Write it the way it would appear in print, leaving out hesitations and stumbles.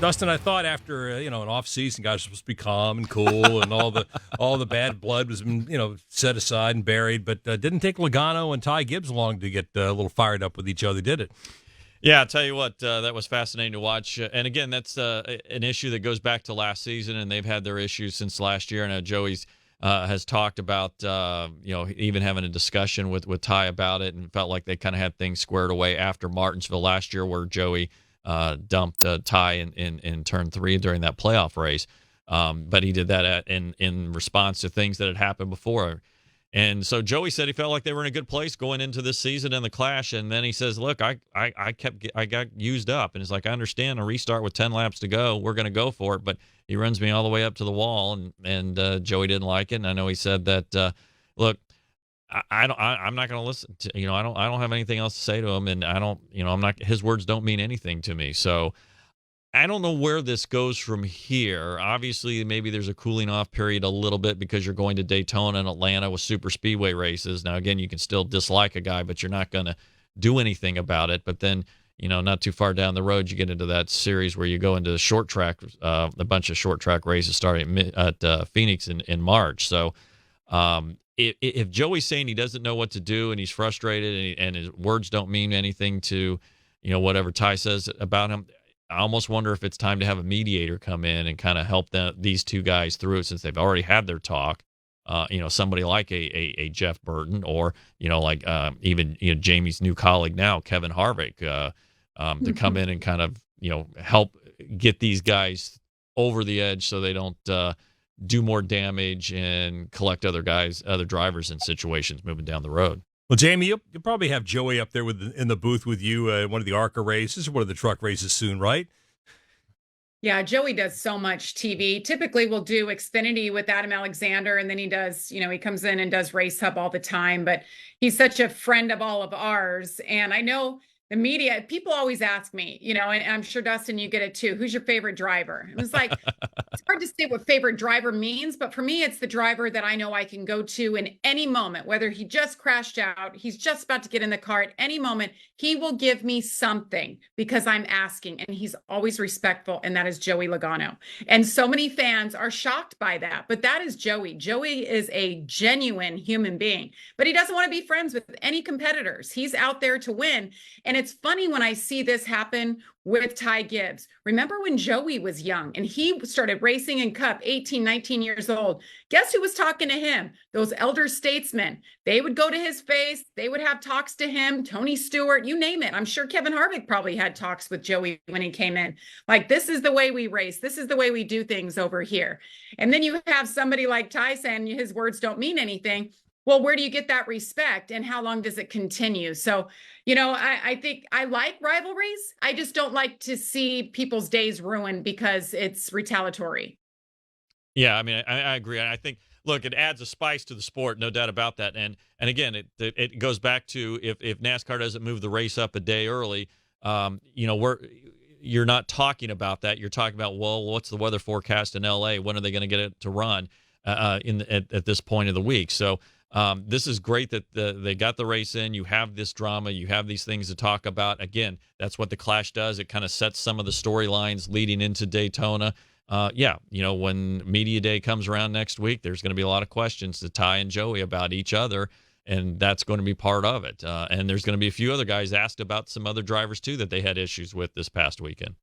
Dustin, I thought after an off season, guys were supposed to be calm and cool, and all the bad blood was set aside and buried. But didn't take Logano and Ty Gibbs long to get a little fired up with each other, did it? Yeah, I'll tell you what, that was fascinating to watch. And again, that's an issue that goes back to last season, and they've had their issues since last year. I know Joey's has talked about even having a discussion with Ty about it, and felt like they kind of had things squared away after Martinsville last year, where Joey dumped Ty in turn 3 during that playoff race. But he did that in response to things that had happened before. And so Joey said he felt like they were in a good place going into this season in the Clash. And then he says, look, I got used up. And it's like, I understand a restart with 10 laps to go. We're going to go for it. But he runs me all the way up to the wall. And Joey didn't like it. And I know he said that, look, I'm not going to listen to, I don't have anything else to say to him. And I don't, his words don't mean anything to me. So I don't know where this goes from here. Obviously, maybe there's a cooling off period a little bit because you're going to Daytona and Atlanta with super speedway races. Now, again, you can still dislike a guy, but you're not going to do anything about it. But then, not too far down the road, you get into that series where you go into the short track, a bunch of short track races starting at Phoenix in March. So if Joey's saying he doesn't know what to do and he's frustrated and his words don't mean anything to, whatever Ty says about him, I almost wonder if it's time to have a mediator come in and kind of help these two guys through it, since they've already had their talk. Somebody like a Jeff Burton, or even Jamie's new colleague now, Kevin Harvick, to come in and kind of help get these guys over the edge so they don't do more damage and collect other drivers in situations moving down the road. Well, Jamie, you'll probably have Joey up there in the booth with you at one of the ARCA races or one of the truck races soon, right? Yeah, Joey does so much TV. Typically, we'll do Xfinity with Adam Alexander, and then he does, he comes in and does Race Hub all the time. But he's such a friend of all of ours. And I know the media, people always ask me, and I'm sure, Dustin, you get it too. Who's your favorite driver? It was like, it's hard to say what favorite driver means, but for me, it's the driver that I know I can go to in any moment, whether he just crashed out, he's just about to get in the car, at any moment, he will give me something because I'm asking, and he's always respectful, and that is Joey Logano. And so many fans are shocked by that, but that is Joey. Joey is a genuine human being, but he doesn't want to be friends with any competitors. He's out there to win. And it's funny when I see this happen with Ty Gibbs. Remember when Joey was young and he started racing in Cup, 18, 19 years old? Guess who was talking to him? Those elder statesmen. They would go to his face. They would have talks to him. Tony Stewart, you name it. I'm sure Kevin Harvick probably had talks with Joey when he came in. Like, this is the way we race. This is the way we do things over here. And then you have somebody like Ty saying his words don't mean anything. Well, where do you get that respect, and how long does it continue? So, I think I like rivalries. I just don't like to see people's days ruined because it's retaliatory. Yeah, I mean, I agree. I think, look, it adds a spice to the sport, no doubt about that. And again, it goes back to if NASCAR doesn't move the race up a day early, you're not talking about that. You're talking about, well, what's the weather forecast in LA? When are they going to get it to run at this point of the week? So this is great that they got the race in. You have this drama. You have these things to talk about. Again, that's what the Clash does. It kind of sets some of the storylines leading into Daytona. When Media Day comes around next week, there's going to be a lot of questions to Ty and Joey about each other, and that's going to be part of it. And there's going to be a few other guys asked about some other drivers, too, that they had issues with this past weekend.